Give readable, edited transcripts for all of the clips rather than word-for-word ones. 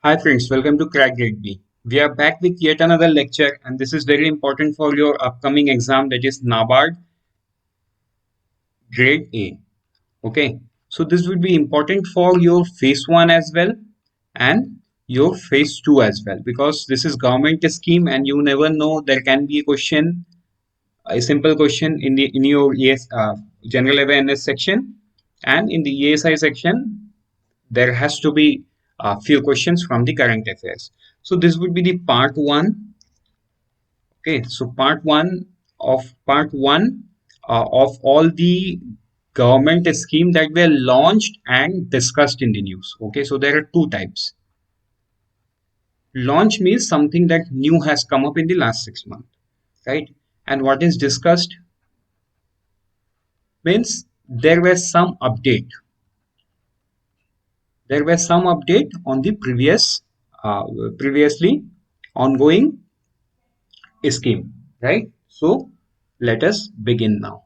Hi friends, welcome to Crack Grade B. We are back with yet another lecture and this is very important for your upcoming exam, that is NABARD Grade A. Okay, so this would be important for your phase 1 as well and your phase 2 as well, because this is government scheme and you never know, there can be a question, a simple question in your general awareness section, and in the ESI section there has to be a few questions from the current affairs. So this would be the part 1. Okay, so part one of all the government scheme that were launched and discussed in the news. Okay, so there are two types. Launch means something that new has come up in the last 6 months, right? And what is discussed means there was some update. There was some update on the previously ongoing scheme, right? So let us begin now.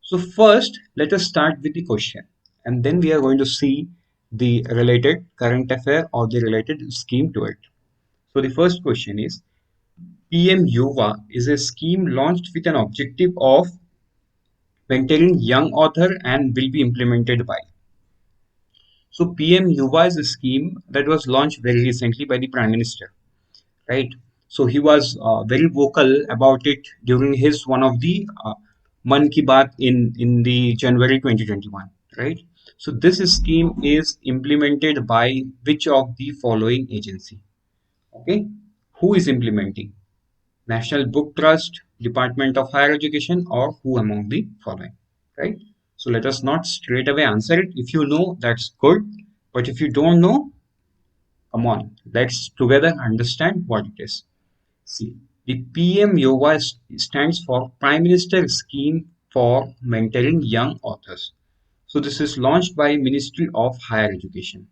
So first, let us start with the question, and then we are going to see the related current affair or the related scheme to it. So the first question is, PM Yuva is a scheme launched with an objective of mentoring young author and will be implemented by. So PM Yuva is a scheme that was launched very recently by the Prime Minister, right? So he was very vocal about it during his one of the Man Ki Baat in the January 2021, right? So this scheme is implemented by which of the following agency? Okay, who is implementing? National Book Trust, Department of Higher Education, or who among the following? Right? So let us not straight away answer it. If you know, that's good. But if you don't know, come on, let's together understand what it is. See, the PM Yuva stands for Prime Minister Scheme for Mentoring Young Authors. So this is launched by Ministry of Higher Education.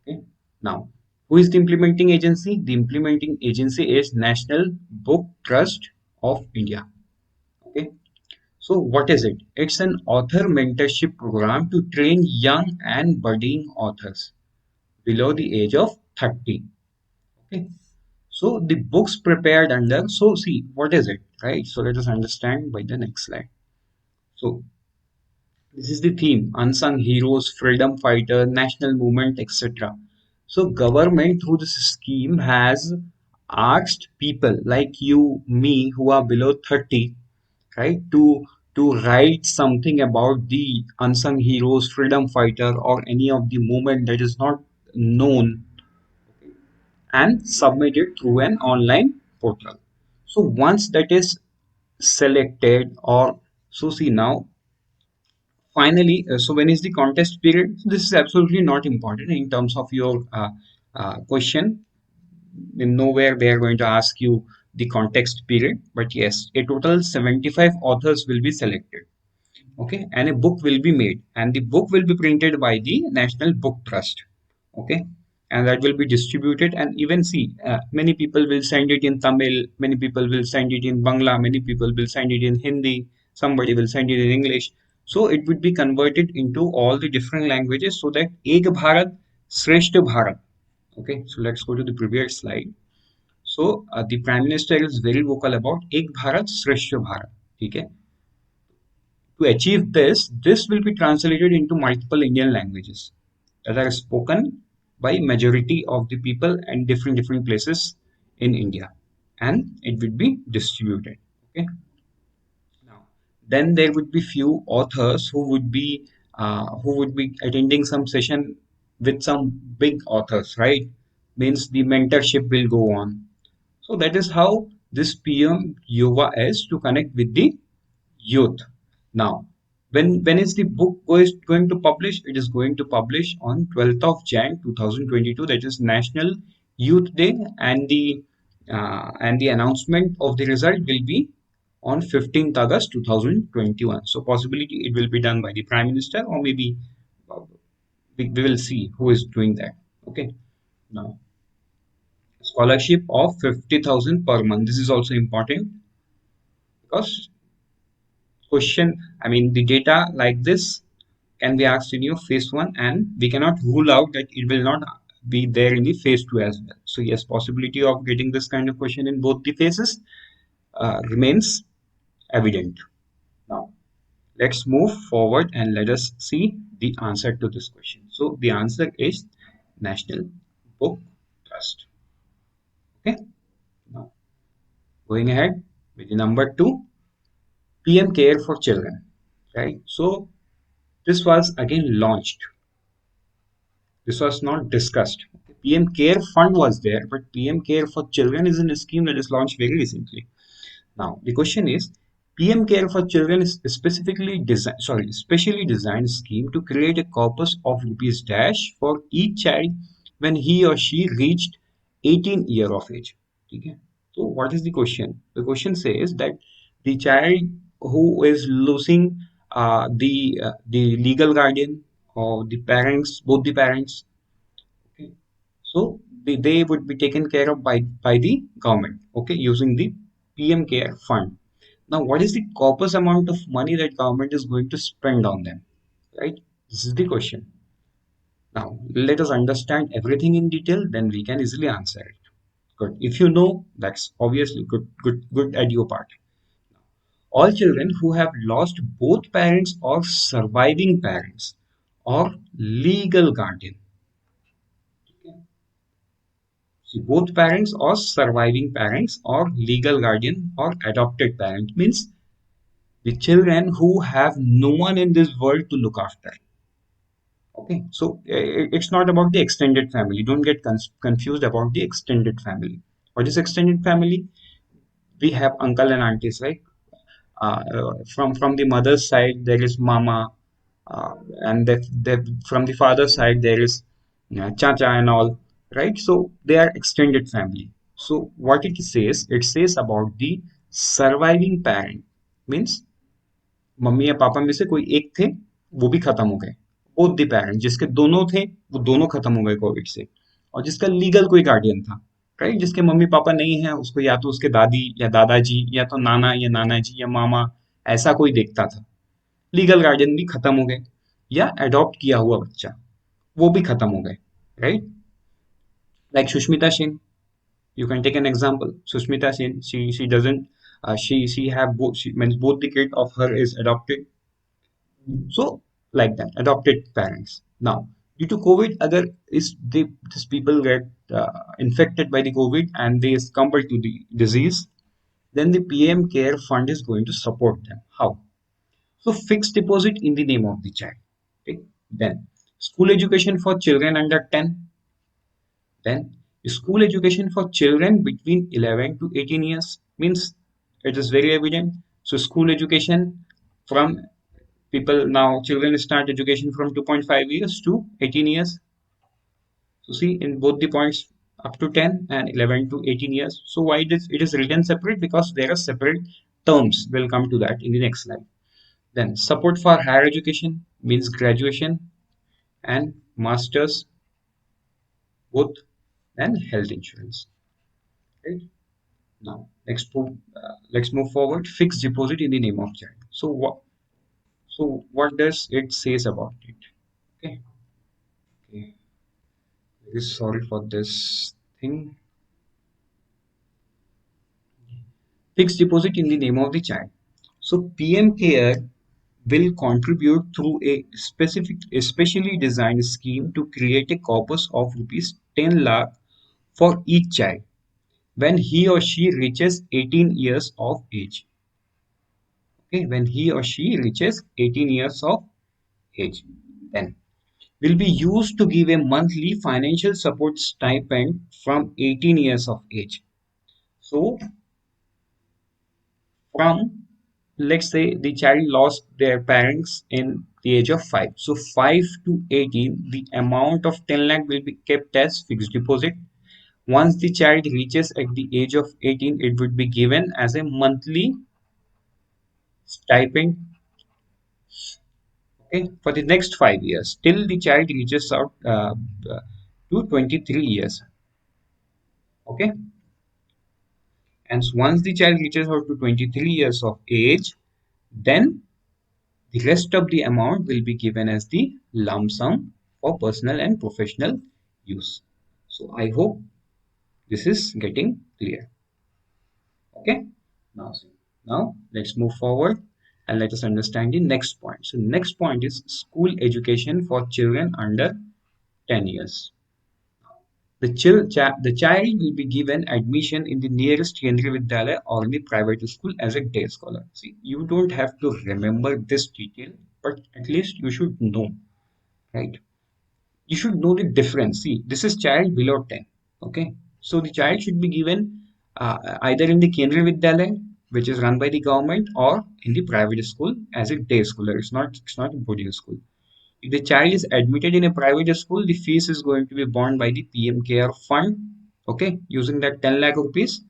Okay. Now, who is the implementing agency? The implementing agency is National Book Trust of India. Okay. So what is it? It's an author mentorship program to train young and budding authors below the age of 30. Okay. So the books prepared under, so see, what is it, right? So let us understand by the next slide. So this is the theme, unsung heroes, freedom fighter, national movement, etc. So government through this scheme has asked people like you, me, who are below 30, right, to write something about the unsung heroes, freedom fighter, or any of the movement that is not known, and submit it through an online portal. So once that is selected, or so see now finally, so when is the contest period? This is absolutely not important in terms of your question. In nowhere they are going to ask you the context period, but yes, a total 75 authors will be selected. Okay, and a book will be made, and the book will be printed by the National Book Trust. Okay, and that will be distributed, and even see, many people will send it in Tamil, many people will send it in Bangla, many people will send it in Hindi, somebody will send it in English. So it would be converted into all the different languages, so that Ek Bharat Shrestha Bharat. Okay, so let's go to the previous slide. So the Prime Minister is very vocal about Ek Bharat Shrestha Bharat. Okay, to achieve this, this will be translated into multiple Indian languages that are spoken by majority of the people and different places in India, and it will be distributed. Okay. Now, then there would be few authors who would be attending some session with some big authors, right? Means the mentorship will go on. So that is how this PM Yuva is to connect with the youth. Now, when is the book going to publish? It is going to publish on 12th of Jan 2022. That is National Youth Day, and the announcement of the result will be on 15th August 2021. So possibility it will be done by the Prime Minister, or maybe uh, we will see who is doing that. Okay. Now, scholarship of 50,000 per month. This is also important because question, I mean, the data like this can be asked in your phase 1, and we cannot rule out that it will not be there in the phase 2 as well. So yes, possibility of getting this kind of question in both the phases remains evident. Now let's move forward and let us see the answer to this question. So the answer is National Book Trust. Okay. Now going ahead with the number 2, PM Care for Children. Right. So this was again launched. This was not discussed. PM Care Fund was there, but PM Care for Children is a scheme that is launched very recently. Now, the question is, PM Care for Children is specially designed scheme to create a corpus of rupees dash for each child when he or she reached 18 year of age. Okay. So, what is the question? The question says that the child who is losing the legal guardian or the parents, both the parents, okay, so they would be taken care of by the government, okay, using the PM Care Fund. Now, what is the corpus amount of money that government is going to spend on them? Right? This is the question. Now, let us understand everything in detail, then we can easily answer it. Good. If you know, that's obviously good at your part. All children who have lost both parents or surviving parents or legal guardian. See, both parents or surviving parents or legal guardian or adopted parent means the children who have no one in this world to look after. Okay, so it's not about the extended family. Don't get confused about the extended family. What is extended family? We have uncle and aunties, right? From the mother's side, there is mama, and from the father's side, there is chacha and all, right? So they are extended family. So what it says about the surviving parent means mummy या पापा में से कोई एक थे, वो भी खत्म हो गए. बोथ द पेरेंट, जिसके दोनों थे वो दोनों खत्म हो गए कोविड से, और जिसका लीगल कोई गार्डियन था, राइट, जिसके मम्मी पापा नहीं है, उसको या तो उसके दादी या दादाजी या तो नाना या नाना जी या मामा ऐसा कोई देखता था. लीगल गार्डियन भी खत्म हो गए, या अडॉप्ट किया हुआ बच्चा वो भी खत्म हो गए, right. Like Sushmita Sen, you can take an example. Sushmita Sen, she doesn't she have both, she means both the kid of her is adopted. So like that, adopted parents. Now, due to COVID, other is these people get infected by the COVID and they succumb to the disease, then the PM Care Fund is going to support them. How? So fixed deposit in the name of the child. Okay. Then school education for children under 10. Then school education for children between 11 to 18 years means it is very evident. So school education from people now children start education from 2.5 years to 18 years. So see in both the points up to 10 and 11 to 18 years. So why it is written separate? Because there are separate terms. We'll come to that in the next slide. Then support for higher education means graduation and masters both, and health insurance. Right? Now let's move forward. Fixed deposit in the name of child. So what does it says about it? Okay. Okay. Very sorry for this thing. Fixed deposit in the name of the child. So PM Care will contribute through a specially designed scheme to create a corpus of rupees 10 lakh for each child when he or she reaches 18 years of age. Okay, when he or she reaches 18 years of age, then will be used to give a monthly financial support stipend from 18 years of age. So from, let's say the child lost their parents in the age of 5, so 5 to 18 the amount of 10 lakh will be kept as fixed deposit. Once the child reaches at the age of 18, it would be given as a monthly stipend, okay, for the next 5 years till the child reaches out to 23 years. Okay, and so once the child reaches out to 23 years of age, then the rest of the amount will be given as the lump sum for personal and professional use. So I hope this is getting clear. Okay. Now, now let's move forward and let us understand the next point. So next point is school education for children under 10 years. The child will be given admission in the nearest Kendriya Vidyalaya or in the private school as a day scholar. See, you don't have to remember this detail, but at least you should know, right? You should know the difference. See, this is child below 10. Okay. So the child should be given either in the Kendriya Vidyalaya, which is run by the government, or in the private school as a day schooler. It's not a boarding school. If the child is admitted in a private school, the fees is going to be borne by the PM Care fund, okay, using that 10 lakh rupees,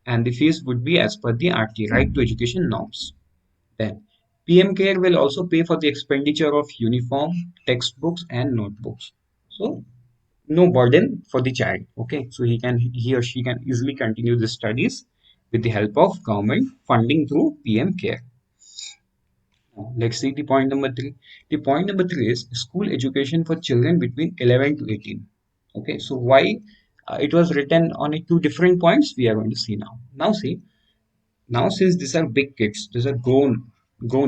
and the fees would be as per the RT, Right to Education norms. Then, PM Care will also pay for the expenditure of uniform, textbooks, and notebooks. So, no burden for the child, okay, so he or she can easily continue the studies with the help of government funding through PM Care. Let's see the point number three. The point number three is school education for children between 11 to 18. Okay, so why it was written on two different points we are going to see now. Now see, now since these are big kids, these are grown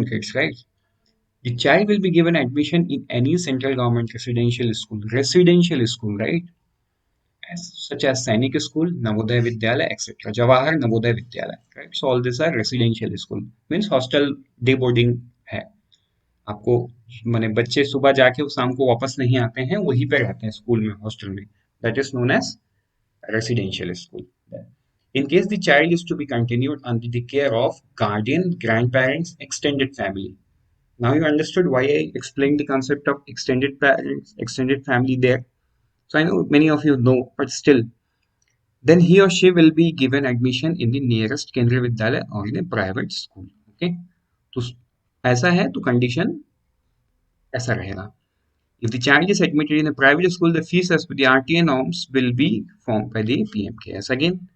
kids, right? The child will be given admission in any central government residential school, right? Such as Sainik School, Navodaya Vidyalaya, etc. Jawahar Navodaya Vidyalaya, right? So all these are residential school, means hostel day boarding है. आपको माने बच्चे सुबह जाके वो शाम को वापस नहीं आते हैं, वहीं पे रहते हैं स्कूल में, हॉस्टल में. That is known as residential school. In case the child is to be continued under the care of guardian, grandparents, extended family. Now you understood why I explained the concept of extended parents, extended family there. So I know many of you know, but still, then he or she will be given admission in the nearest Kendriya Vidyalaya or in a private school. Okay, तो ऐसा है तो condition ऐसा रहेगा. If the child is admitted in a private school, the fees as per the RTA norms will be formed by the PMKS. Again,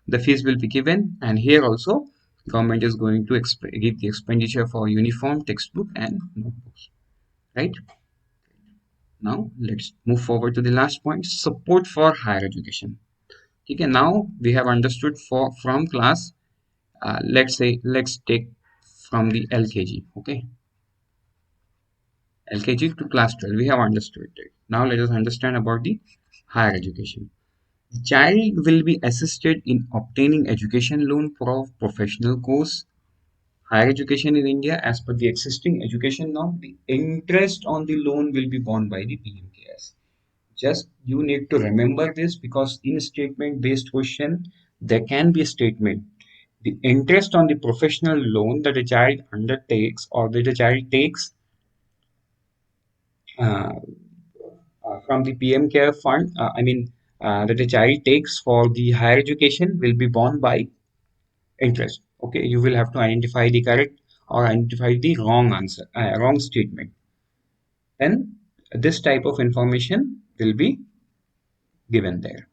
the fees will be given, and here also government is going to give the expenditure for uniform, textbook, and notebooks. Right? Now let's move forward to the last point: support for higher education. Okay, now we have understood from class. Let's take from the LKG. Okay, LKG to class 12. We have understood it. Now let us understand about the higher education. The child will be assisted in obtaining education loan for professional course. Higher education in India, as per the existing education norm, the interest on the loan will be borne by the PMKS. Just you need to remember this, because in a statement based question, there can be a statement. The interest on the professional loan that a child undertakes or that a child takes uh, from the PM Care Fund, that a child takes for the higher education will be borne by interest. Okay, you will have to identify the correct or identify the wrong answer, wrong statement. Then this type of information will be given there.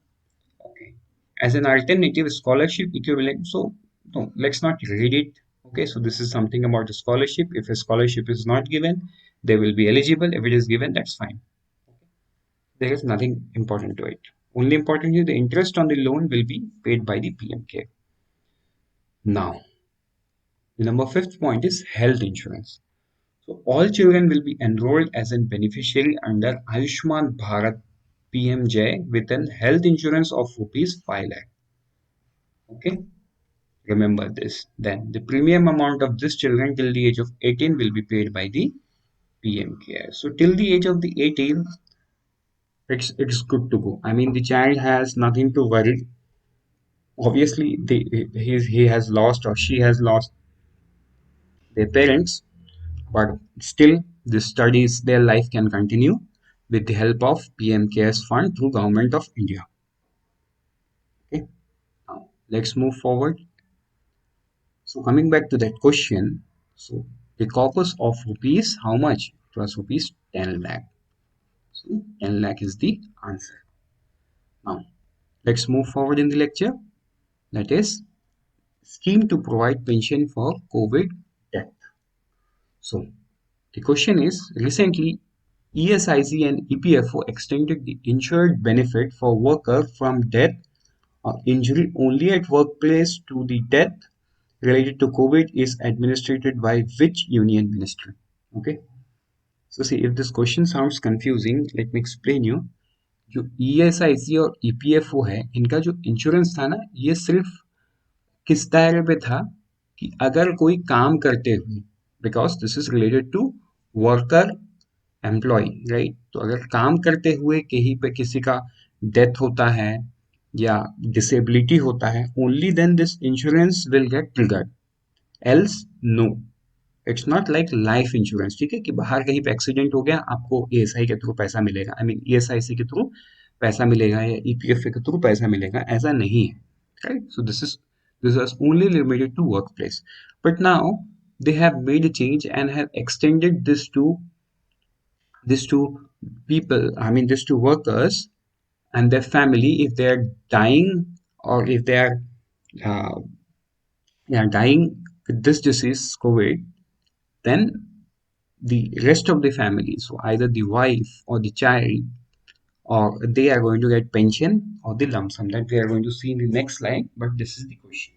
Okay, as an alternative scholarship equivalent. So no, let's not read it. Okay, so this is something about the scholarship. If a scholarship is not given, they will be eligible. If it is given, that's fine. There is nothing important to it. Only important is the interest on the loan will be paid by the PMK. Now, the number fifth point is health insurance. So all children will be enrolled as a beneficiary under Ayushman Bharat PMJ with an health insurance of rupees 5 lakh. Okay, remember this. Then the premium amount of this children till the age of 18 will be paid by the PMK. So till the age of the 18, it's good to go. I mean, the child has nothing to worry. Obviously, he has lost or she has lost their parents, but still the studies, their life can continue with the help of PM Cares Fund through Government of India. Okay, now let's move forward. So coming back to that question, so the corpus of rupees, how much? It was rupees 10 lakh. So 10 lakh is the answer. Now let's move forward in the lecture. That is scheme to provide pension for COVID death. So the question is, recently ESIC and EPFO extended the insured benefit for worker from death or injury only at workplace to the death related to COVID is administered by which union ministry? Okay. So see, if this question sounds confusing, let me explain you. जो ESIC और EPFO है, इनका जो insurance था ना, ये सिर्फ किस दायरे पे था कि अगर कोई काम करते हुए, because this is related to worker employ, right? तो अगर काम करते हुए कहीं पे किसी का डेथ होता है या डिसेबिलिटी होता है, only then this insurance will get triggered, else no. It's not like life insurance, ठीक है, कि बाहर कहीं पे एक्सीडेंट हो गया आपको एएसआई के थ्रू पैसा मिलेगा, आई मीन ईएसआईसी के थ्रू पैसा मिलेगा या ईपीएफ के थ्रू पैसा मिलेगा, ऐसा नहीं है, right? So this was only limited to workplace, but now they have made a change and have extended this to people, I mean this to workers and their family if they are dying or if they are uh, yeah, dying with this disease COVID, then the rest of the family, so either the wife or the child, or they are going to get pension or the lump sum that we are going to see in the next slide. But this is the question.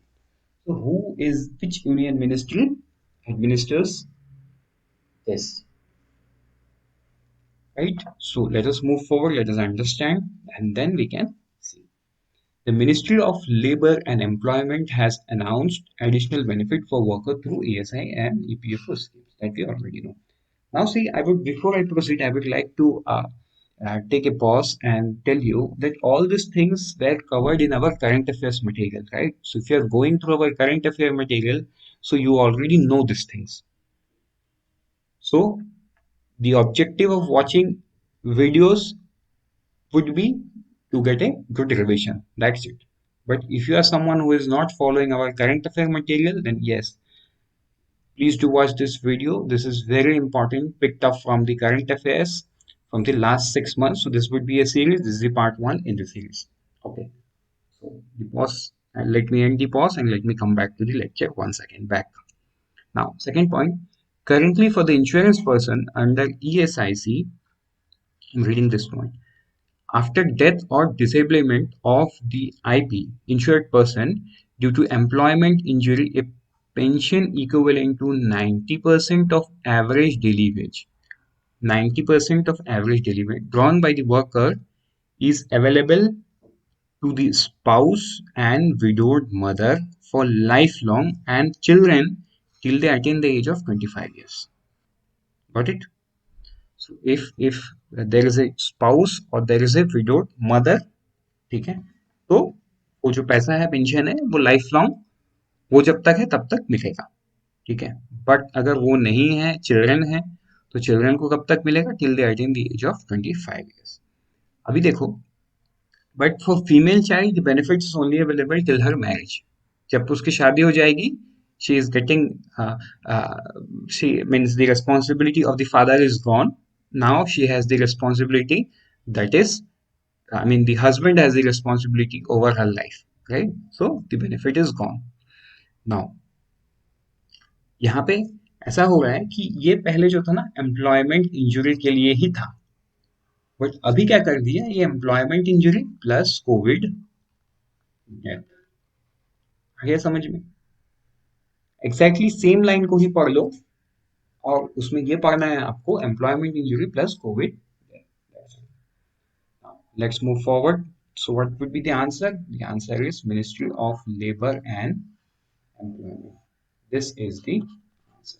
So which union ministry administers this? Right? So let us move forward, let us understand, and then we can see. The Ministry of Labour and Employment has announced additional benefit for worker through ESI and EPFO schemes that we already know. Now, see, before I proceed, I would like to take a pause and tell you that all these things were covered in our current affairs material, right? So, if you are going through our current affairs material, so you already know these things. So, the objective of watching videos would be to get a good revision. That's it. But if you are someone who is not following our current affairs material, then yes, please do watch this video. This is very important, picked up from the current affairs from the last 6 months. So this would be a series. This is the part one in the series. Okay. So the pause, and let me end the pause and let me come back to the lecture once again back. Now, second point. Currently, for the insurance person under ESIC, I'm reading this point. After death or disablement of the IP insured person due to employment injury, a pension equivalent to 90% of average daily wage, 90% of average daily wage drawn by the worker is available to the spouse and widowed mother for lifelong and children till they attain the age of 25 years. Got it? So if there is a spouse or there is a widowed mother, ठीक है, तो वो जो पैसा है pension है वो life long, वो जब तक है तब तक मिलेगा, ठीक है। बट अगर वो नहीं है, चिल्ड्रन है, तो चिल्ड्रन को कब तक मिलेगा? Till they attain the age of 25 years. अभी देखो, but for female child the benefits is only available till her marriage. जब उसकी शादी हो जाएगी, she is getting she means the responsibility of the father is gone, now she has the responsibility, that is, I mean, the husband has the responsibility over her life, right? So the benefit is gone. Now, यहाँ पे ऐसा हो रहा है कि ये पहले जो था ना एम्प्लॉयमेंट इंजुरी के लिए ही था, बट अभी क्या कर दिया, ये employment injury plus COVID death. आ गया समझ में? एग्जैक्टली सेम लाइन को ही पढ़ लो और उसमें ये पढ़ना है आपको, employment injury plus COVID death. Let's move forward. So what would be the answer? The answer is Ministry of Labor and Employment. This is the answer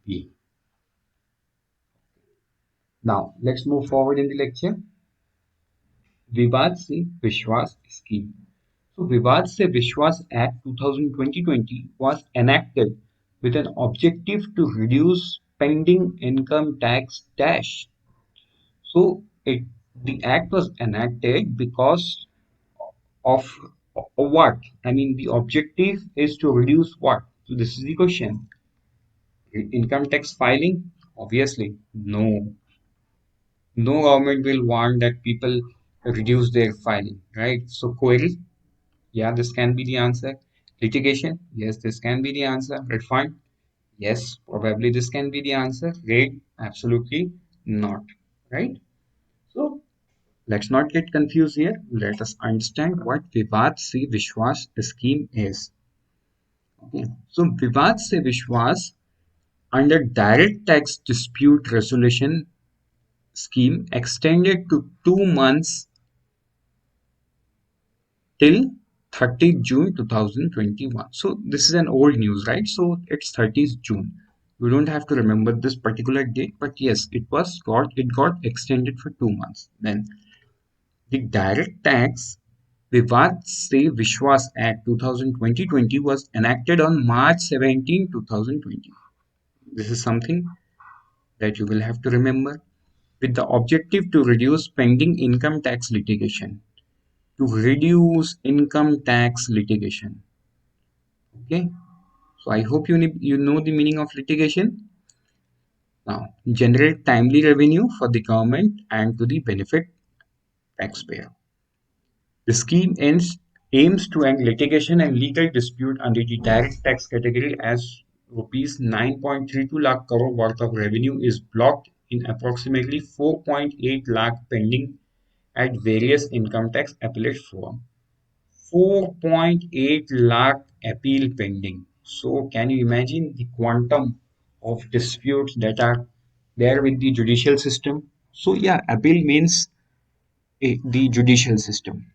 B. Now let's move forward in the lecture. Vivad se Vishwas scheme. So Vivad se Vishwas Act 2020 was enacted with an objective to reduce pending income tax dash. So the act was enacted because of what? I mean, the objective is to reduce what? So this is the question. Income tax filing? Obviously, no. No government will want that people reduce their filing, right? So query? Yeah, this can be the answer. Litigation? Yes, this can be the answer. Refund? Yes, probably this can be the answer. Rate? Absolutely not. right? So let's not get confused here. Let us understand what Vivad se Vishwas scheme is. Okay. So Vivad se Vishwas under direct tax dispute resolution scheme extended to 2 months till 30th June 2021. So this is an old news, right? So it's 30th June. We don't have to remember this particular date, but yes, it got extended for 2 months. Then the direct tax Vivad se Vishwas Act 2020 was enacted on March 17, 2020. This is something that you will have to remember with the objective to reduce pending income tax litigation. To reduce income tax litigation. Okay, so I hope you know the meaning of litigation. Now, generate timely revenue for the government and to the benefit taxpayer. The scheme aims to end litigation and legal dispute under the direct tax category as rupees 9.32 lakh crore worth of revenue is blocked in approximately 4.8 lakh pending at various income tax appellate forum. 4.8 lakh appeal pending. So can you imagine the quantum of disputes that are there with the judicial system? So yeah, appeal means the judicial system.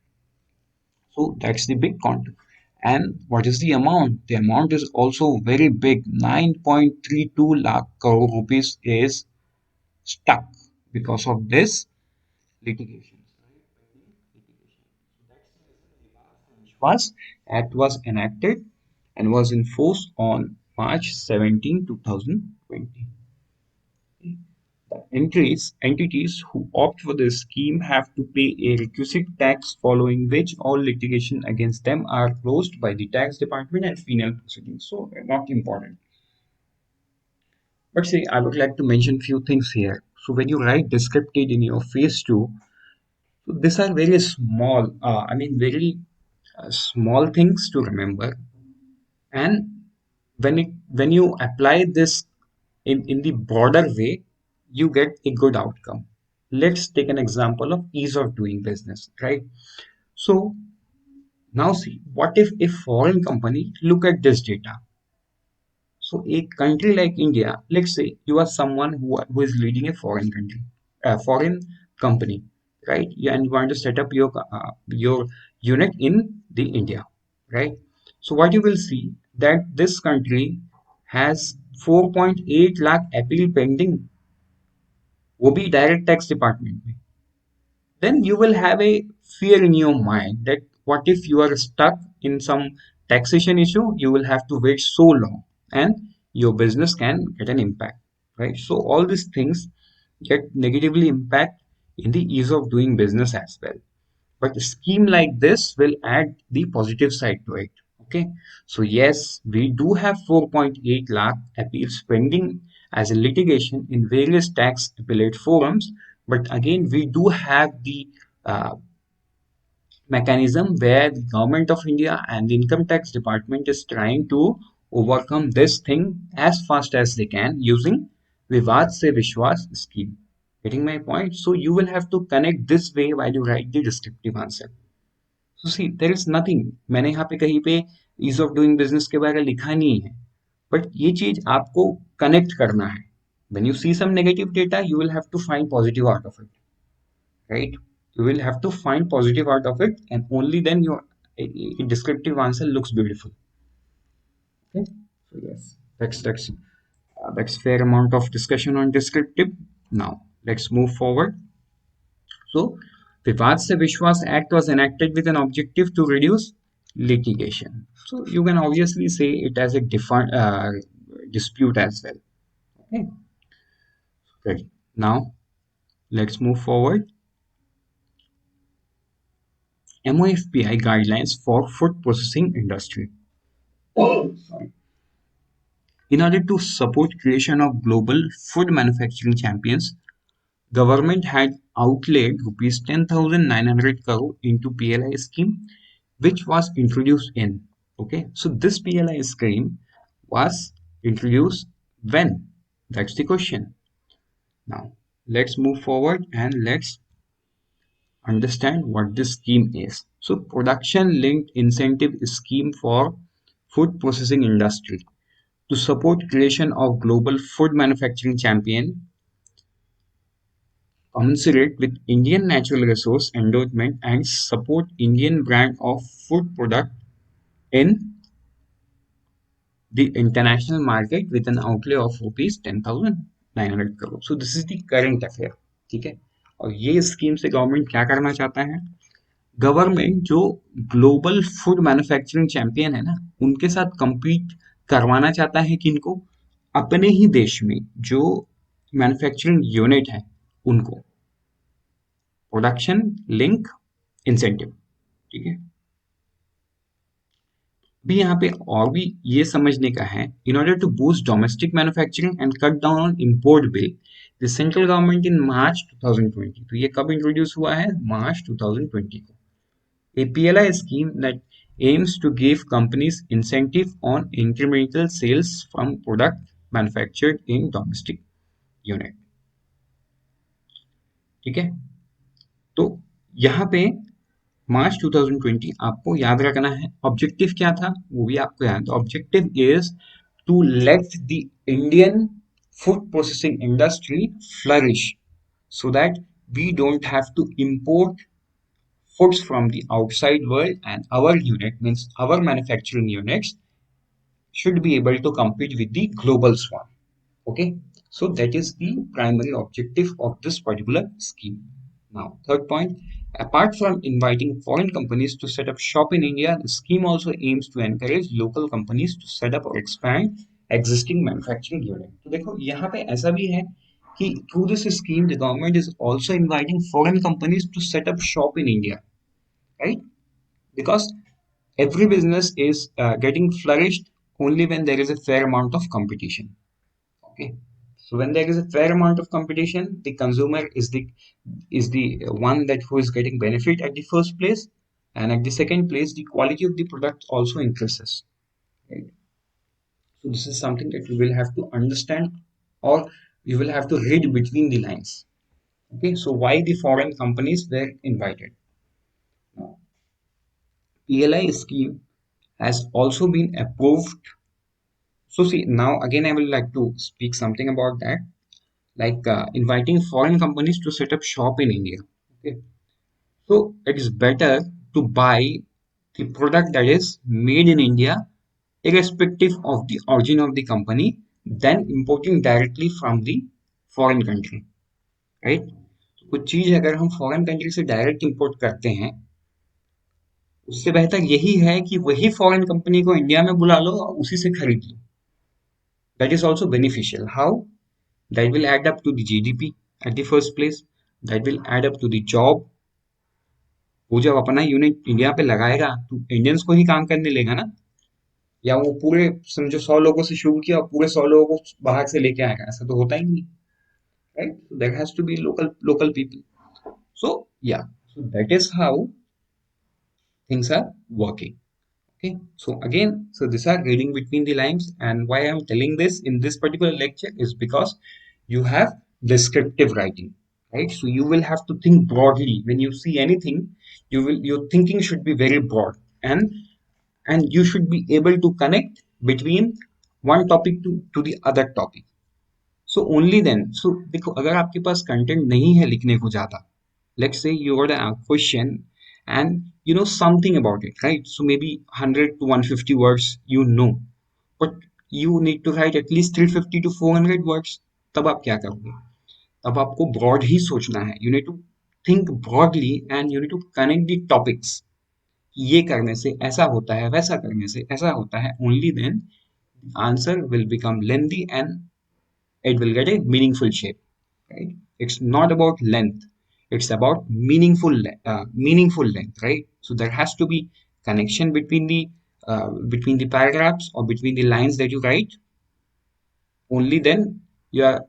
So that's the big quantum. And what is the amount? The amount is also very big. 9.32 lakh crore rupees is stuck because of this litigation. Was Act was enacted and was enforced on March 17, 2020. Entities who opt for the scheme have to pay a requisite tax following which all litigation against them are closed by the tax department and penal proceedings. So not important. But say I would like to mention few things here. So when you write descriptive in your phase two, so these are very small, very small things to remember. And when you apply this in the broader way, you get a good outcome. Let's take an example of ease of doing business, right? So now see, what if a foreign company look at this data? So a country like India, let's say you are someone who is leading a foreign country, a foreign company, right? And you want to set up your unit in the India, right? So what you will see that this country has 4.8 lakh appeal pending, वो भी direct tax department में. Then you will have a fear in your mind that what if you are stuck in some taxation issue, you will have to wait so long and your business can get an impact, right? So all these things get negatively impact in the ease of doing business as well. But a scheme like this will add the positive side to it. Okay, so yes, we do have 4.8 lakh appeals pending as a litigation in various tax appellate forums, but again, we do have the uh, mechanism where the government of India and the income tax department is trying to overcome this thing as fast as they can using Vivad se Vishwas scheme. Getting my point? So you will have to connect this way while you write the descriptive answer. So see, there is nothing. मैंने यहाँ पे कहीं पे ease of doing business के बारे में लिखा नहीं है. But ये चीज आपको connect करना है. When you see some negative data, you will have to find positive out of it, right? You will have to find positive out of it, and only then your descriptive answer looks beautiful. Okay, so yes, that's fair amount of discussion on descriptive. Now let's move forward. So, Vivad se Vishwas Act was enacted with an objective to reduce litigation. So, you can obviously say it as a dispute as well. Okay, great. Now, let's move forward. MOFPI guidelines for food processing industry. Sorry. In order to support creation of global food manufacturing champions, government had outlaid rupees 10,900 crore into PLI scheme, which was introduced in. Okay, so this PLI scheme was introduced when? That's the question. Now, let's move forward and let's understand what this scheme is. So production linked incentive scheme for food processing industry to support creation of global food manufacturing champion commensurate with Indian natural resource endowment and support Indian brand of food product in the international market with an outlay of rupees 10,900 crore. So this is the current affair. ठीक है, और ये scheme से government क्या करना चाहता है? Government जो ग्लोबल फूड मैन्युफैक्चरिंग चैंपियन है ना, उनके साथ compete करवाना चाहता है कि इनको अपने ही देश में जो मैन्युफैक्चरिंग यूनिट है उनको प्रोडक्शन लिंक इंसेंटिव. ठीक है, भी यहाँ पे और भी ये समझने का है, in order to boost domestic manufacturing and cut down on import bill, the central government in March 2020, तो ये कब इंट्रोड्यूस हुआ है? मार्च 2020 को. A PLI scheme that aims to give companies incentive on incremental sales from product manufactured in domestic unit. ठीक है, तो यहाँ पे मार्च 2020 आपको याद रखना है. ऑब्जेक्टिव क्या था वो भी आपको याद. Objective is to let the Indian food processing industry flourish so that we don't have to import foods from the outside world, and our unit means our manufacturing units should be able to compete with the global one. Okay, so that is the primary objective of this particular scheme. Now third point, apart from inviting foreign companies to set up shop in India, the scheme also aims to encourage local companies to set up or expand existing manufacturing unit. तो देखो यहाँ पे ऐसा भी है कि through this scheme the government is also inviting foreign companies to set up shop in India, right? Because every business is getting flourished only when there is a fair amount of competition. Okay, so when there is a fair amount of competition, the consumer is the one that who is getting benefit at the first place, and at the second place the quality of the product also increases, right? So this is something that you will have to understand, or you will have to read between the lines. Okay, so why the foreign companies were invited? Now, PLI scheme has also been approved. So see, now again I will like to speak something about that, like inviting foreign companies to set up shop in India. Okay, so it is better to buy the product that is made in India, irrespective of the origin of the company, than importing directly from the foreign country, right? कुछ चीज अगर हम foreign country से direct import करते हैं, उससे बेहतर यही है कि वही फॉरेन कंपनी को इंडिया में बुला लो और उसी से खरीद लो. That is also beneficial. How? That will add up to the GDP at the first place. That will add up to the job. वो जब अपना यूनिट इंडिया पे लगाएगा तो इंडियंस को ही काम करने लेगा ना, या वो पूरे समझो 100 लोगों से शुरू किया और पूरे 100 लोगों को बाहर से लेके आएगा? ऐसा तो होता ही नहीं, right? There has to be local people. So yeah, so that is how things are working. Okay, so again, so these are reading between the lines, and why I'm telling this in this particular lecture is because you have descriptive writing, right? So you will have to think broadly when you see anything. Your thinking should be very broad, and you should be able to connect between one topic to the other topic. So only then, so देखो अगर आपके पास content नहीं है लिखने को ज़्यादा, let's say you got a question and you know something about it, right? So maybe 100 to 150 words you know, but you need to write at least 350 to 400 words. तब आप क्या करोगे? तब आपको broad ही सोचना है. You need to think broadly and you need to connect the topics. ये करने से ऐसा होता है, वैसा करने से ऐसा होता है. Only then answer will become lengthy and it will get a meaningful shape, right? It's not about length, it's about meaningful length, right? So there has to be connection between the paragraphs or between the lines that you write. Only then your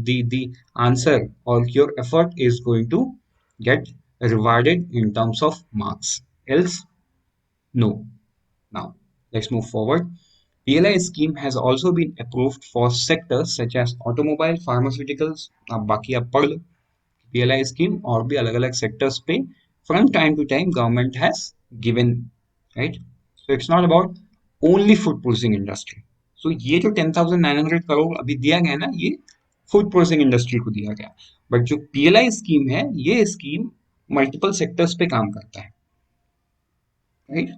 the answer or your effort is going to get rewarded in terms of marks, else no. Now let's move forward. PLI scheme has also been approved for sectors such as automobile, pharmaceuticals. अब बाकी आप पढ़ लो PLI scheme और भी अलग अलग sectors पे from time to time government has given, right? So it's not about only food processing industry. So ये जो 10,900 करोड़ अभी दिया गया ना, ये फूड प्रोसेसिंग इंडस्ट्री को दिया गया, बट जो PLI स्कीम है ये स्कीम मल्टीपल सेक्टर्स पे काम करता है, राइट?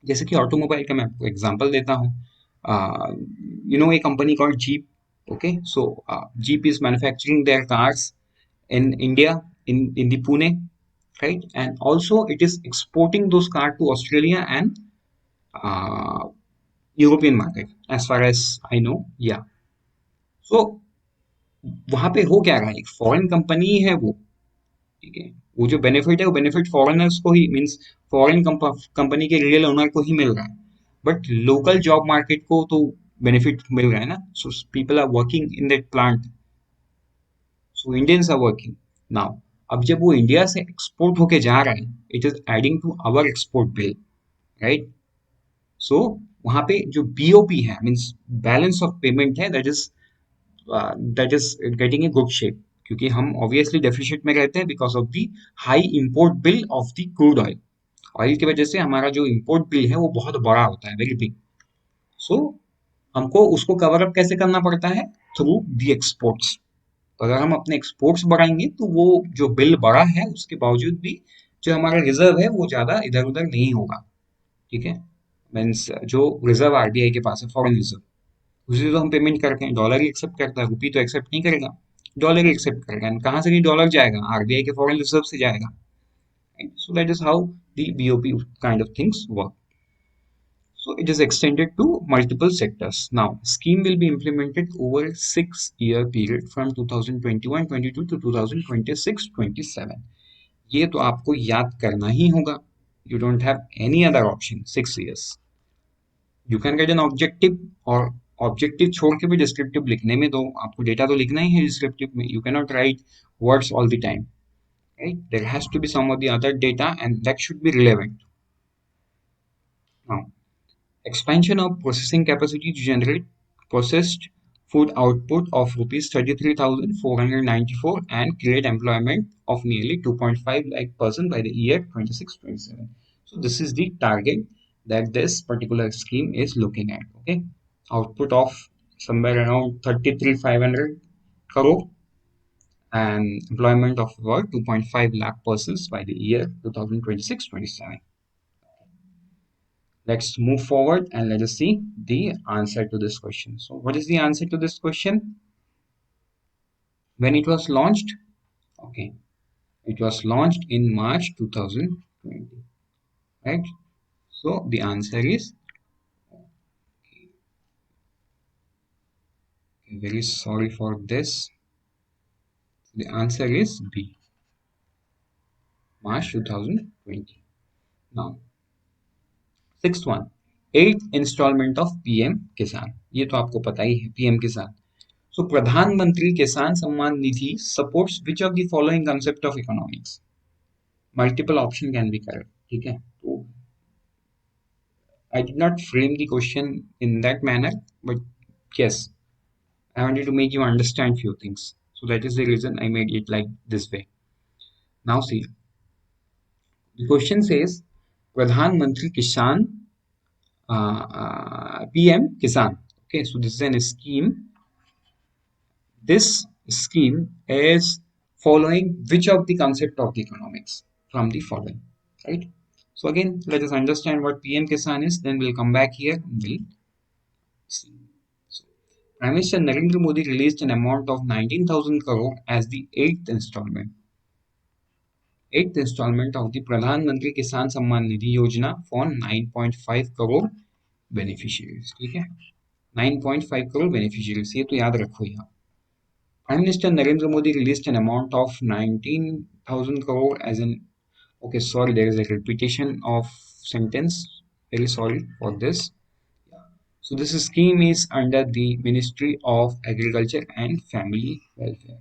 जैसे कि ऑटोमोबाइल का मैं आपको एग्जांपल देता हूँ. A company called Jeep. Okay, so Jeep is manufacturing their cars in India, in the Pune, right? And also it is exporting those cars to Australia and uh, European market, as far as I know. Yeah. So वहां पे हो क्या रहा है, एक foreign company है वो, ठीक है, वो जो बेनिफिट है वो बेनिफिट फॉरेनर्स को ही, मींस फॉरेन कंपनी के रियल ओनर को ही मिल रहा है, बट लोकल जॉब मार्केट को तो बेनिफिट मिल रहा है ना. So people are working in that plant, so Indians are working now. अब जब वो इंडिया से एक्सपोर्ट होके जा रहा है, it is adding to our export bill, right? So वहां पे जो बीओपी है, मींस बैलेंस ऑफ पेमेंट है, that is getting a good shape, क्योंकि हम ऑब्वियसली डेफिसिट में रहते हैं because of the high import bill of the crude oil. Oil की वजह से हमारा जो इंपोर्ट बिल है वो बहुत बड़ा होता है, वेरी बिग. सो हमको उसको कवर अप कैसे करना पड़ता है? Through the exports. तो अगर हम अपने एक्सपोर्ट्स बढ़ाएंगे तो वो जो बिल बढ़ा है उसके बावजूद भी जो हमारा रिजर्व है वो ज्यादा इधर उधर नहीं होगा, ठीक है? मीन्स जो रिजर्व आरबीआई के पास है, फॉरेन रिजर्व, उसी तो हम पेमेंट करते हैं. डॉलर ही एक्सेप्ट करता है, रुपी तो एक्सेप्ट नहीं करेगा, डॉलर ही एक्सेप्ट करेगा. एंड कहाँ से नहीं डॉलर जाएगा? आरबीआई के फॉरेन रिजर्व से जाएगा. सो that is how the BOP kind of things work. So it is extended to multiple sectors. Now, scheme will be implemented over a 6-year period from 2021-22 to 2026-27. ये तो आपको याद करना ही होगा. You don't have any other option. 6 years. You can get an objective, और objective छोड़ के भी डिस्क्रिप्टिव लिखने में दो, आपको डेटा तो लिखना ही है डिस्क्रिप्टिव में. You cannot write words all the time, right? There has to be some of the other data and that should be relevant. Now, expansion of processing capacity to generate processed food output of rupees 33,494 and create employment of nearly 2.5 lakh person by the year 26-27. So this is the target that this particular scheme is looking at. Okay, output of somewhere around 33,500 crore and employment of about 2.5 lakh persons by the year 2026-27. Let's move forward and let us see the answer to this question. So what is the answer to this question? When it was launched? Okay, it was launched in March 2020, right? So the answer is, okay, very sorry for this. The answer is B, March 2020. Now, sixth one, 8th installment of PM Kisan. ये तो आपको पता ही है, PM Kisan. So प्रधानमंत्री किसान Samman Nidhi supports which of the following concept of economics? Multiple option can be correct, ठीक है? तो I did not frame the question in that manner, but yes, I wanted to make you understand few things. So that is the reason I made it like this way. Now see, the question says Pradhan Mantri Kisan PM Kisan. Okay, so this is an scheme. This scheme is following which of the concept of the economics from the following, right? So again, let us understand what PM Kisan is. Then we'll come back here and we'll see. So, Prime Minister Narendra Modi released an amount of 19,000 crore as the eighth installment of the Pradhan Mantri Kisan Samman Nidhi Yojana for 9.5 crore beneficiaries. ठीक है, 9.5 crore beneficiaries, ये तो याद रखो यहाँ. Prime Minister Narendra Modi released an amount of 19,000 crore as an, okay, sorry, there is a repetition of sentence. Very sorry for this. So this scheme is under the Ministry of Agriculture and Family Welfare.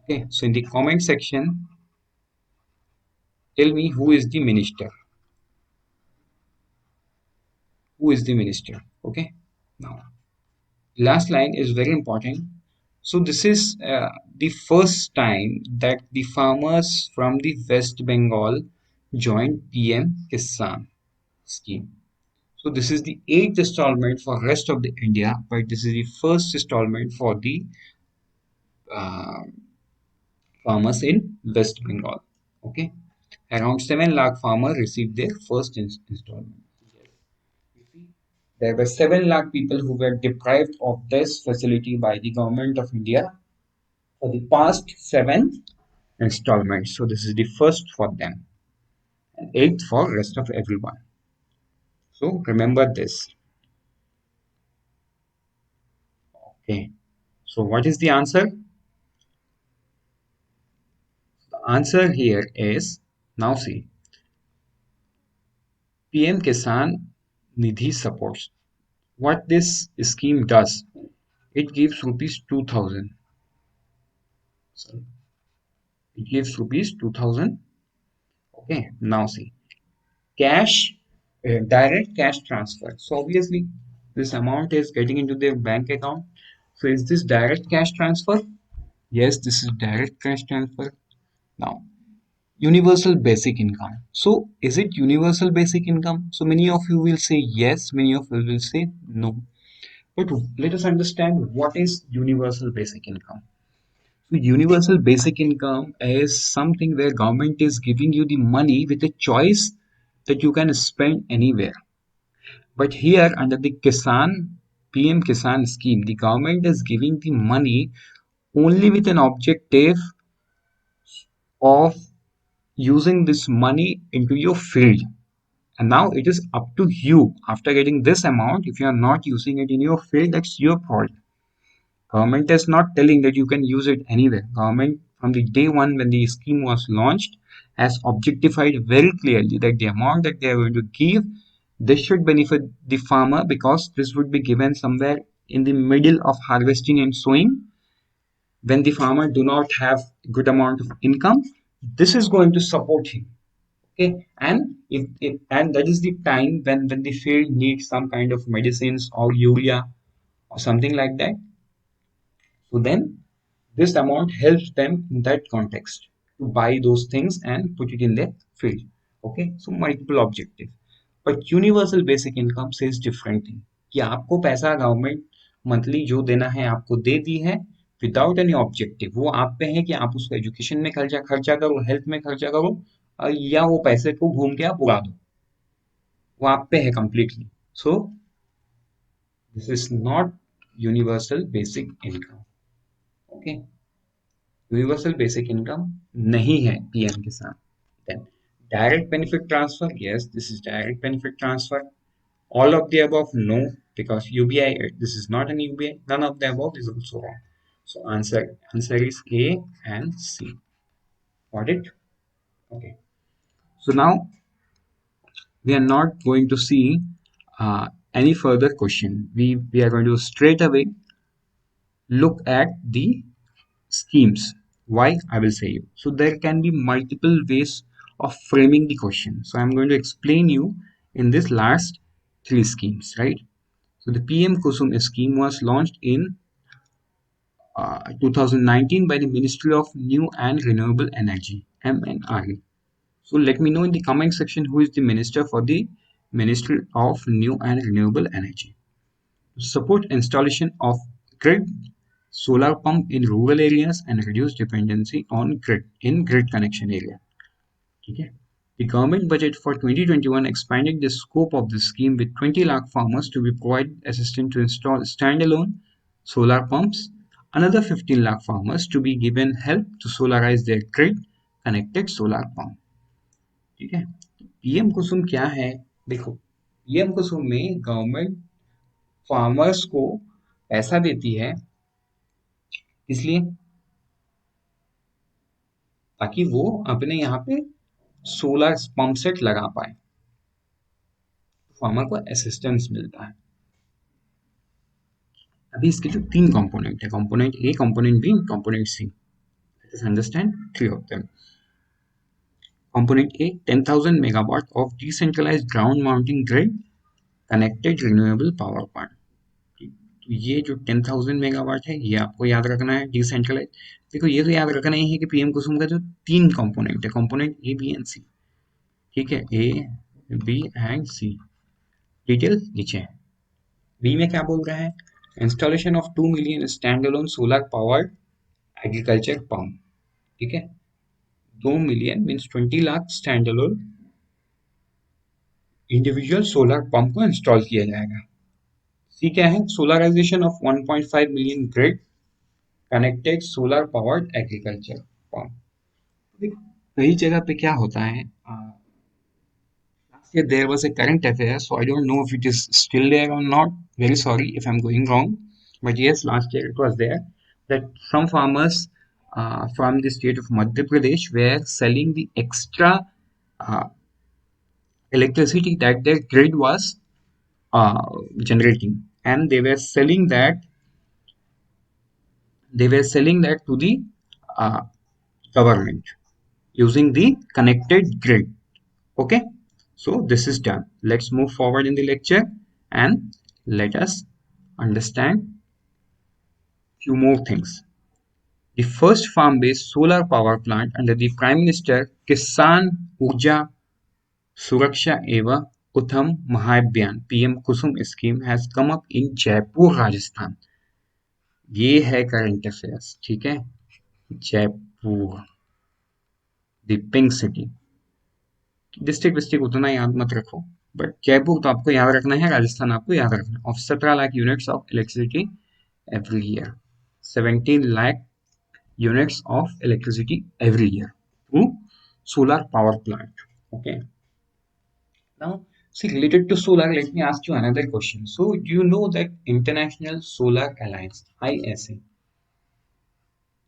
Okay, so in the comment section, tell me who is the minister. Who is the minister? Okay, Now, last line is very important. So this is the first time that the farmers from the West Bengal joined PM Kisan scheme. So this is the eighth installment for rest of the India, but this is the first installment for the uh, farmers in West Bengal. Okay, around 7 lakh farmers received their first installment. You see, there were 7 lakh people who were deprived of this facility by the government of India for the past 7 installments. So this is the first for them, and eighth for rest of everyone. So remember this. Okay. So what is the answer? The answer here is, now see, PM Kisan Nidhi supports. What this scheme does, it gives rupees 2000. So it gives rupees 2000. Okay, now see, cash, direct cash transfer. So obviously, this amount is getting into their bank account. So is this direct cash transfer? Yes, this is direct cash transfer. Now, universal basic income. So is it universal basic income? So many of you will say yes, many of you will say no. But let us understand what is universal basic income. So universal basic income is something where government is giving you the money with a choice that you can spend anywhere. But here under the Kisan PM Kisan scheme, the government is giving the money only with an objective of using this money into your field. And now it is up to you after getting this amount. If you are not using it in your field, that's your fault. Government is not telling that you can use it anywhere. Government from the day one when the scheme was launched has objectified very clearly that the amount that they are going to give, this should benefit the farmer because this would be given somewhere in the middle of harvesting and sowing when the farmer do not have good amount of income. This is going to support him. Okay, and if and that is the time when the field needs some kind of medicines or urea or something like that. So then this amount helps them in that context to buy those things and put it in their field. Okay, so multiple objective. But universal basic income says different thing कि आपको पैसा government monthly जो देना है आपको दे दी है without any objective. वो आप पे है कि आप उसको एजुकेशन में खर्चा खर्चा करो, हेल्थ में खर्चा करो, या वो पैसे को घूम के आप उड़ा दो. वो आप पे है completely. So this is not universal basic income. Okay. Universal basic income नहीं है पीएम के साथ. Then direct benefit transfer, yes this is direct benefit transfer. All of the above, no, because UBI, this is not an UBI. None of the above is also wrong. So answer is A and C. Got it? Okay. So now we are not going to see any further question. We are going to straight away look at the schemes. Why? I will say you. So there can be multiple ways of framing the question. So I'm going to explain you in this last three schemes, right? So the PM KUSUM scheme was launched in 2019 by the Ministry of New and Renewable Energy, MNRE. So let me know in the comment section who is the minister for the Ministry of New and Renewable Energy. Support installation of grid solar pump in rural areas and reduce dependency on grid in grid connection area. Okay. The government budget for 2021 expanded the scope of the scheme with 20 lakh farmers to be provided assistance to install standalone solar pumps, another 15 lakh farmers to be given help to solarize their grid connected solar pump. ठीक है. PM कुसुम क्या है? देखो, PM कुसुम में government farmers को पैसा देती है इसलिए ताकि वो अपने यहाँ पे सोलर पंप सेट लगा पाए, फार्मर को असिस्टेंस मिलता है. अभी इसके जो तीन कंपोनेंट है, component A, component B, component C. Let's understand three of them. Component A, 10,000 megawatt of decentralized ground mounting grid connected renewable power plant. तो ये जो 10,000 मेगावाट है ये आपको याद रखना है डिसेंट्रलाइज। देखो ये तो याद रखना ही है कि पीएम कुसुम का जो 3 कंपोनेंट है, component A B and C, ठीक है, A B and C. Detail नीचे है। बी में क्या बोल रहा है, installation of 2 million stand alone solar powered agriculture pump, ठीक है, 2 million means 20 lakh stand alone individual solar pump को इंस्टॉल किया जाएगा। सी क्या है, solarisation of 1.5 million grid connected solar powered agriculture pump. कई जगह पे क्या होता है, last year there was a current affair, so I don't know if it is still there or not. Very sorry if I'm going wrong, but yes, last year it was there that some farmers from the state of Madhya Pradesh were selling the extra uh, electricity that their grid was uh, generating, and they were selling that to the uh, government using the connected grid. Okay, so this is done. Let's move forward in the lecture and let us understand few more things. The first farm-based solar power plant under the Prime Minister Kisan Urja Suraksha Eva Utham Mahabhiyan PM KUSUM scheme has come up in Jaipur, Rajasthan. ये है current affairs, ठीक है, Jaipur the pink city. District विस्ट्रिक्ट उतना याद मत रखो, but Jaipur तो आपको याद रखना है, राजस्थान आपको याद रखना है। Of 17 lakh units of electricity every year, 17 lakh units of electricity every year through solar power plant. Okay, now see, related to solar, let me ask you another question. So do you know that International Solar Alliance, ISA,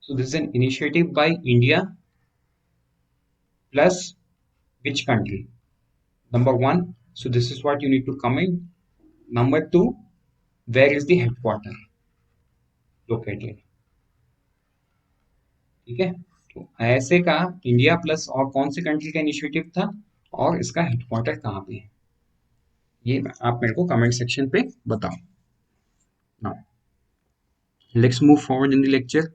so this is an initiative by India plus which country? Number one, so this is what you need to comment. Number two, where is the headquarter located? ठीक है, तो ऐसे का India plus और कौन से country का initiative था और इसका हेडक्वार्टर कहाँ पे है, ये आप मेरे को कमेंट सेक्शन पे बताओ। Now let's move forward in the lecture.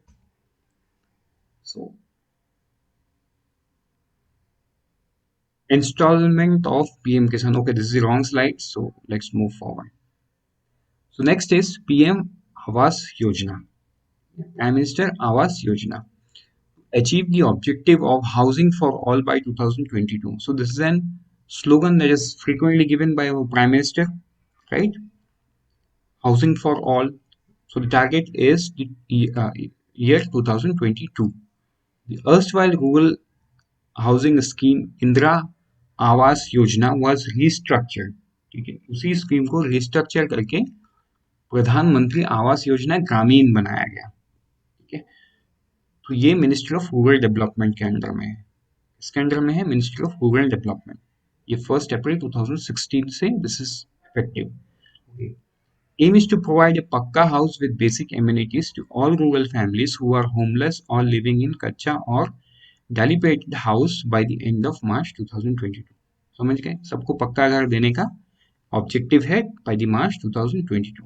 So installment of PM-KISAN. Okay, this is the wrong slide, so let's move forward. So next is PM Awas Yojana, Prime Minister Awas Yojana, achieve the objective of housing for all by 2022. So this is an slogan that is frequently given by our Prime Minister, right? Housing for all. So the target is the year 2022. The erstwhile rural housing scheme Indira Awas Yojana was restructured, ठीक है, उसी scheme को restructure करके प्रधानमंत्री आवास योजना ग्रामीण बनाया गया, ठीक है। तो ये मिनिस्ट्री ऑफ रूरल डेवलपमेंट के अंडर में है, इसके अंडर में है मिनिस्ट्री ऑफ रूरल डेवलपमेंट। ये 1 अप्रैल 2016 से this is effective. Aim is to provide a pakka house with basic amenities to all rural families who are homeless or living in kacha or dilapidated house by the end of March 2022. समझ गए, सबको पक्का घर देने का objective है by the March 2022.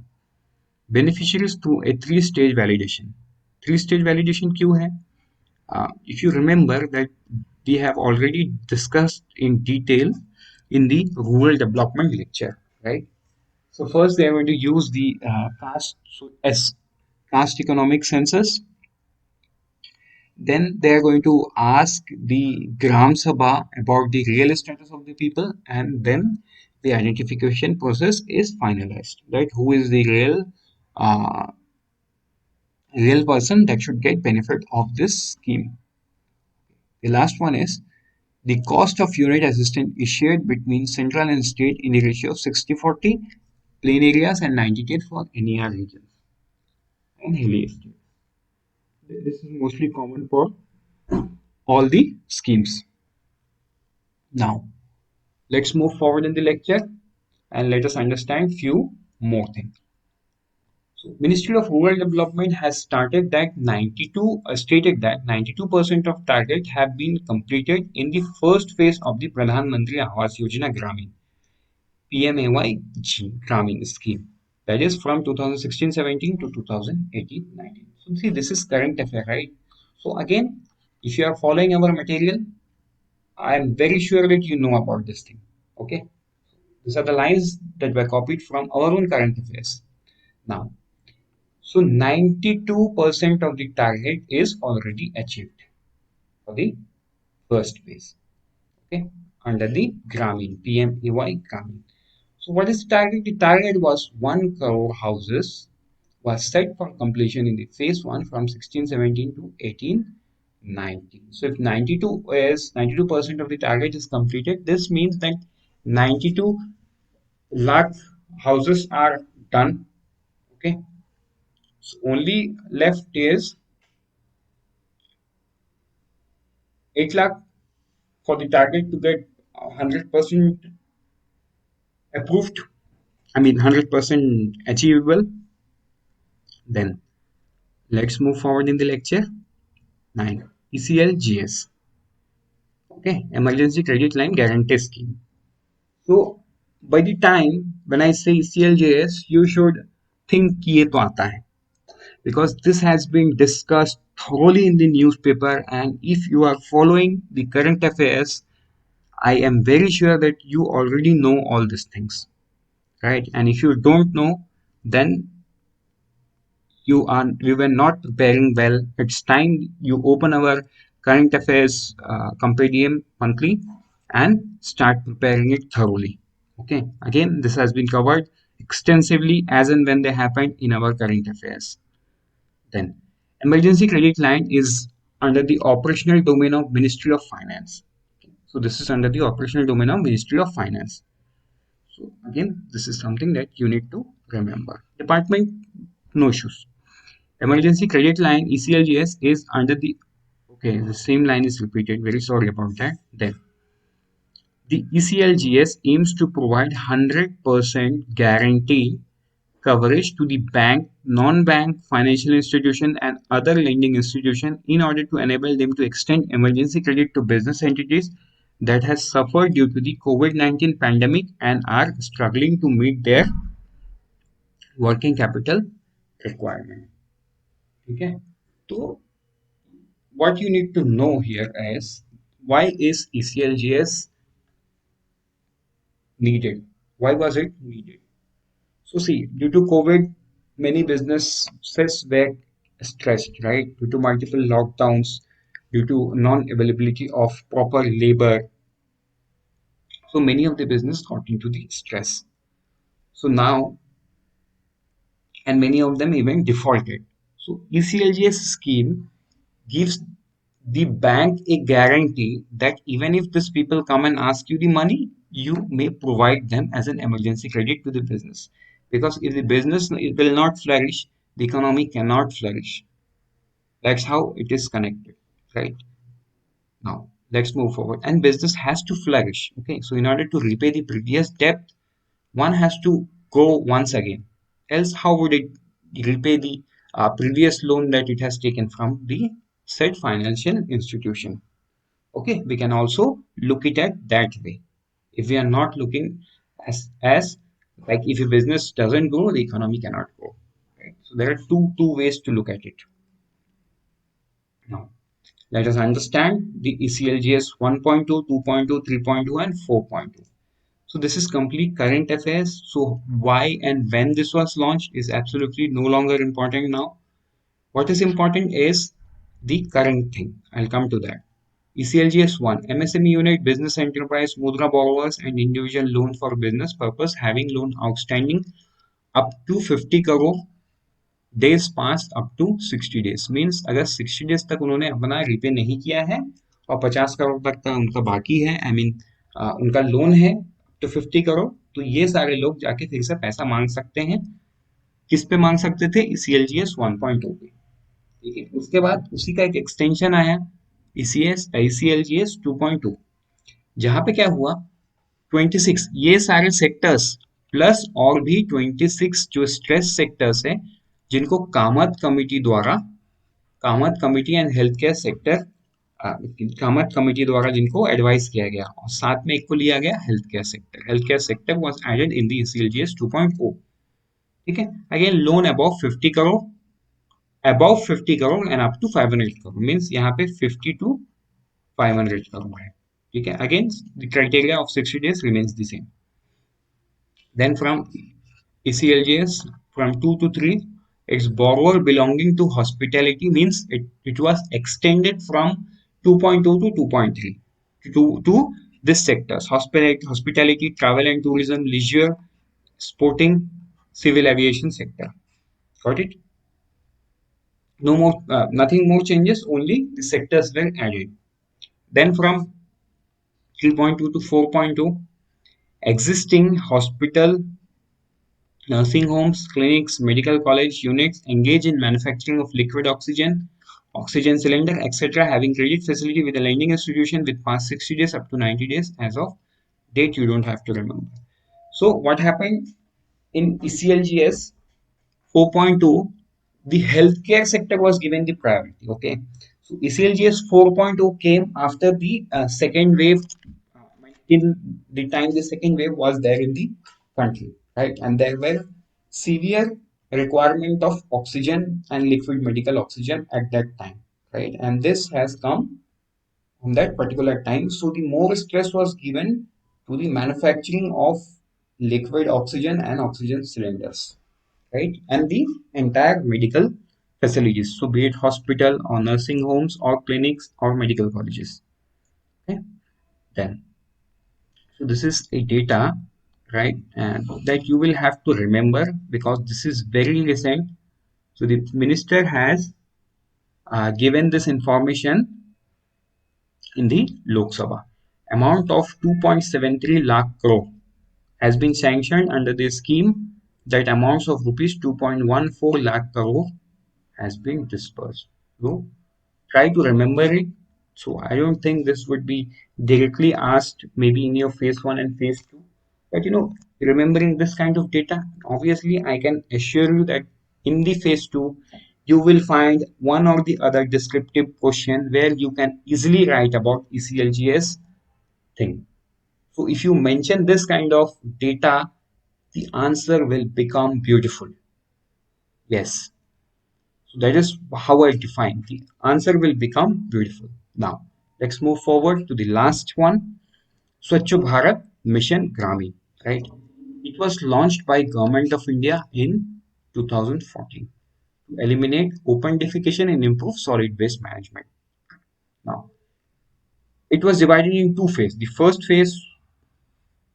Beneficiaries through a 3-stage validation. 3-stage validation क्यों है? If you remember that we have already discussed in detail in the rural development lecture, right? So first they are going to use the caste economic census. Then they are going to ask the Gram Sabha about the real status of the people, and then the identification process is finalized. Right? Who is the real person that should get benefit of this scheme? The last one is the cost of unit assistance is shared between central and state in the ratio of 60-40. Plain areas and 90-10 for NER regions and hilly estates. This is mostly common for all the schemes. Now, let's move forward in the lecture and let us understand few more things. So, Ministry of Rural Development has stated that 92% of targets have been completed in the first phase of the Pradhan Mantri Awas Yojana Grameen (PMAY Grameen scheme). That is from 2016-17 to 2018-19. So see, this is current affair, right? So again, if you are following our material, I am very sure that you know about this thing. Okay, these are the lines that were copied from our own current affairs. Now, so 92% of the target is already achieved for the first phase. Okay, under the Grameen, PMAY Grameen. So what is the target? The target was 1 crore houses was set for completion in the phase 1 from 1617 to 1819. So if 92% of the target is completed, this means that 92 lakh houses are done. Okay, so only left is 8 lakh for the target to get 100% approved. I mean 100% achievable. Then let's move forward in the lecture. 9. ECLGS. Okay, Emergency Credit Line Guarantee Scheme. So by the time when I say ECLGS, you should think कि ये तो आता है, because this has been discussed thoroughly in the newspaper, and if you are following the current affairs, I am very sure that you already know all these things, right? And if you don't know, then we were not preparing well. It's time you open our current affairs compendium monthly and start preparing it thoroughly. Okay, again, this has been covered extensively as and when they happen in our current affairs. Then emergency credit line is under the operational domain of Ministry of Finance. So this is under the operational domain of Ministry of Finance. So again, this is something that you need to remember. Department, no issues. Emergency credit line ECLGS is under the, okay, the same line is repeated. Very sorry about that. Then the ECLGS aims to provide 100% guarantee coverage to the bank, non-bank financial institution and other lending institution in order to enable them to extend emergency credit to business entities that has suffered due to the COVID-19 pandemic and are struggling to meet their working capital requirement. Okay, so what you need to know here is, why is ECLGS needed? Why was it needed? So see, due to COVID, many businesses were stressed, right? Due to multiple lockdowns, due to non-availability of proper labor. So many of the business got into the stress. So now, and many of them even defaulted. So ECLGS scheme gives the bank a guarantee that even if these people come and ask you the money, you may provide them as an emergency credit to the business. Because if the business will not flourish, the economy cannot flourish. That's how it is connected, right? Now, let's move forward. And business has to flourish. Okay, so in order to repay the previous debt, one has to grow once again. Else, how would it repay the previous loan that it has taken from the said financial institution? Okay, we can also look it at that way. If we are not looking as like, if a business doesn't grow, the economy cannot grow. Right? So there are two ways to look at it. Now, let us understand the ECLGS 1.2, 2.2, 3.2, and 4.2. So this is complete current affairs. So why and when this was launched is absolutely no longer important now. What is important is the current thing. I'll come to that. ECLGS 1, MSME unit, business enterprise, mudra borrowers and individual loan for business purpose having loan outstanding up to 50 crore days past up to 60 days. Means अगर 60 days तक उन्होंने अपना repay नहीं किया है और 50 करोड़ तक का उनका बाकी है, आई मीन उनका लोन है तो 50 करोड़, तो ये सारे लोग जाके फिर से पैसा मांग सकते हैं. किस पे मांग सकते थे? ECLGS 1.2 पे. ठीक है, उसके बाद उसी का एक एक्सटेंशन आया ECLGS 2.2, जहां पे क्या हुआ, 26 ये सारे सेक्टर्स प्लस और भी 26 जो स्ट्रेस सेक्टर्स है जिनको Kamat committee and health care sector, Kamat committee द्वारा जिनको एडवाइस किया गया, और साथ में एक को लिया गया health care sector. Health care sector was added in the ECLGS 2.0. ठीक है. Again, loan above 50 crore and up to 500 crore means यहाँ पे 50 to 500 crore है. ठीक है. Again, the criteria of 60 days remains the same. Then from ECLGS from 2 to 3, its borrower belonging to hospitality means it was extended from 2.2 to 2.3 to this sectors: hospitality, travel and tourism, leisure, sporting, civil aviation sector. Got it? No more, nothing more changes. Only the sectors were added. Then from 3.2 to 4.2, existing hospital, nursing homes, clinics, medical college units engage in manufacturing of liquid oxygen, oxygen cylinder, etc., having credit facility with a lending institution with past 60 days up to 90 days as of date. You don't have to remember. So what happened in ECLGS 4.2? The healthcare sector was given the priority. Okay, so ECLGS 4.0 came after the second wave, till the time the second wave was there in the country, right? And there were severe requirement of oxygen and liquid medical oxygen at that time, right? And this has come on that particular time. So the more stress was given to the manufacturing of liquid oxygen and oxygen cylinders, right? And the entire medical facilities. So be it hospital or nursing homes or clinics or medical colleges. Okay. Then, so this is a data, right? And that you will have to remember because this is very recent. So the minister has given this information in the Lok Sabha. Amount of 2.73 lakh crore has been sanctioned under the scheme, that amounts of rupees 2.14 lakh crore has been dispersed. So try to remember it. So I don't think this would be directly asked maybe in your phase 1 and phase 2. But remembering this kind of data, obviously I can assure you that in the phase 2, you will find one or the other descriptive question where you can easily write about ECLGS thing. So if you mention this kind of data, the answer will become beautiful. Yes. So that is how I define the answer will become beautiful. Now, let's move forward to the last one, Swachh Bharat Mission Grameen, right? It was launched by Government of India in 2014 to eliminate open defecation and improve solid waste management. Now, it was divided in two phases. The first phase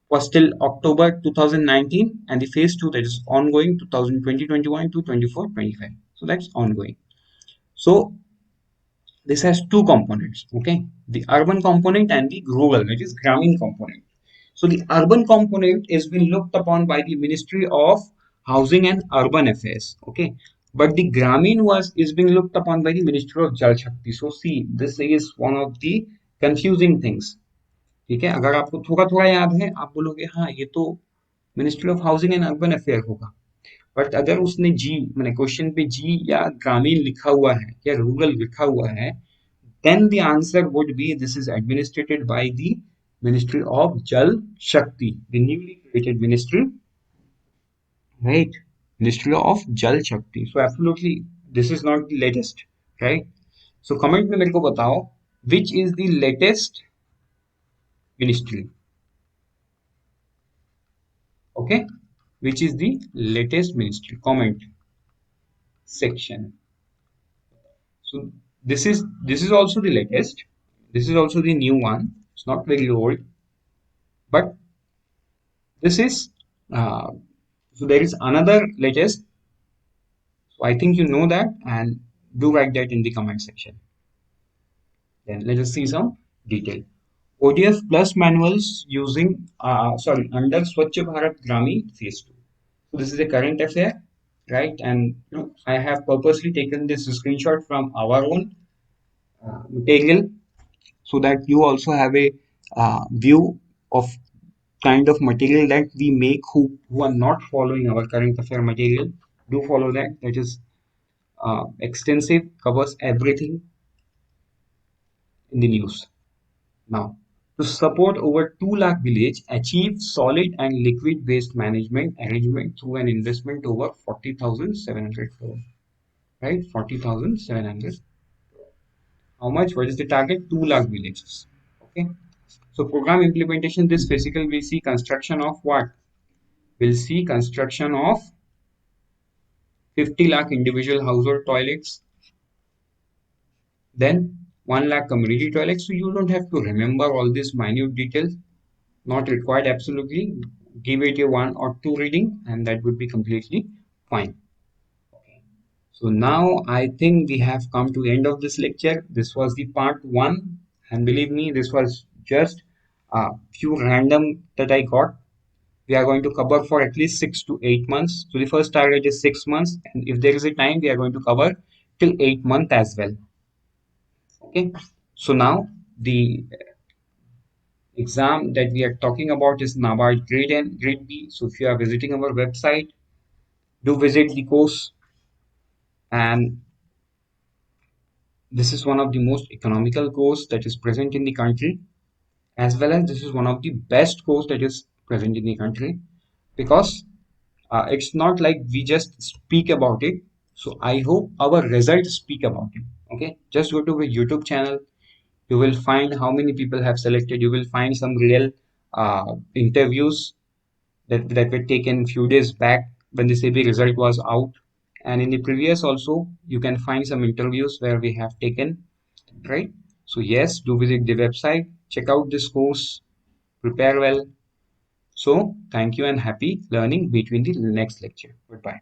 was till October 2019, and the phase 2, that is ongoing 2020-21 to 24-25. So that's ongoing. So this has two components, okay? The urban component and the rural, that is Grameen component. So the urban component is being looked upon by the Ministry of Housing and Urban Affairs, okay? But the Grameen was is being looked upon by the Ministry of Jal Shakti. So see, this is one of the confusing things. ठीक है, अगर आपको थोड़ा थोड़ा याद है आप बोलोगे हाँ ये तो ministry of housing and urban affair होगा. बट अगर उसने जी मैंने क्वेश्चन पे जी या ग्रामीण लिखा हुआ है या रूरल लिखा हुआ है, then the answer would be this is administered by the Ministry of Jal Shakti, the newly created ministry, right? Ministry of Jal Shakti. So absolutely, this is not the latest, right? So comment में मेरे को बताओ which is the latest ministry, okay? Which is the latest ministry? Comment section. So this is also the latest. This is also the new one. It's not very old, but this is so there is another latest. So I think you know that, and do write that in the comment section. Then let us see some detail. ODF plus manuals using under Swachh Bharat Grameen phase 2. So this is a current affair, right? And I have purposely taken this screenshot from our own material so that you also have a view of kind of material that we make who are not following our current affair material. Do follow that. That is extensive, covers everything in the news. Now, To support over 2 lakh village achieve solid and liquid waste management arrangement through an investment over 40,700 crore. Right? 40,700. How much? What is the target? 2 lakh villages. Okay. So program implementation, this physical will see construction of what? Will see construction of 50 lakh individual household toilets, then 1 lakh community toilets. So you don't have to remember all these minute details, not required absolutely. Give it a 1 or 2 reading and that would be completely fine. So now I think we have come to the end of this lecture. This was the part 1 and believe me, this was just a few random that I got. We are going to cover for at least 6 to 8 months. So the first target is 6 months, and if there is a time, we are going to cover till 8 months as well. Okay. So now the exam that we are talking about is NABARD Grade A, Grade B. So if you are visiting our website, do visit the course, and this is one of the most economical course that is present in the country, as well as this is one of the best course that is present in the country, because it's not like we just speak about it. So I hope our results speak about it. Okay, just go to the YouTube channel. You will find how many people have selected. You will find some real interviews that were taken few days back when the SEBI result was out. And in the previous also, you can find some interviews where we have taken, right? So yes, do visit the website, check out this course, prepare well. So thank you and happy learning between the next lecture. Goodbye.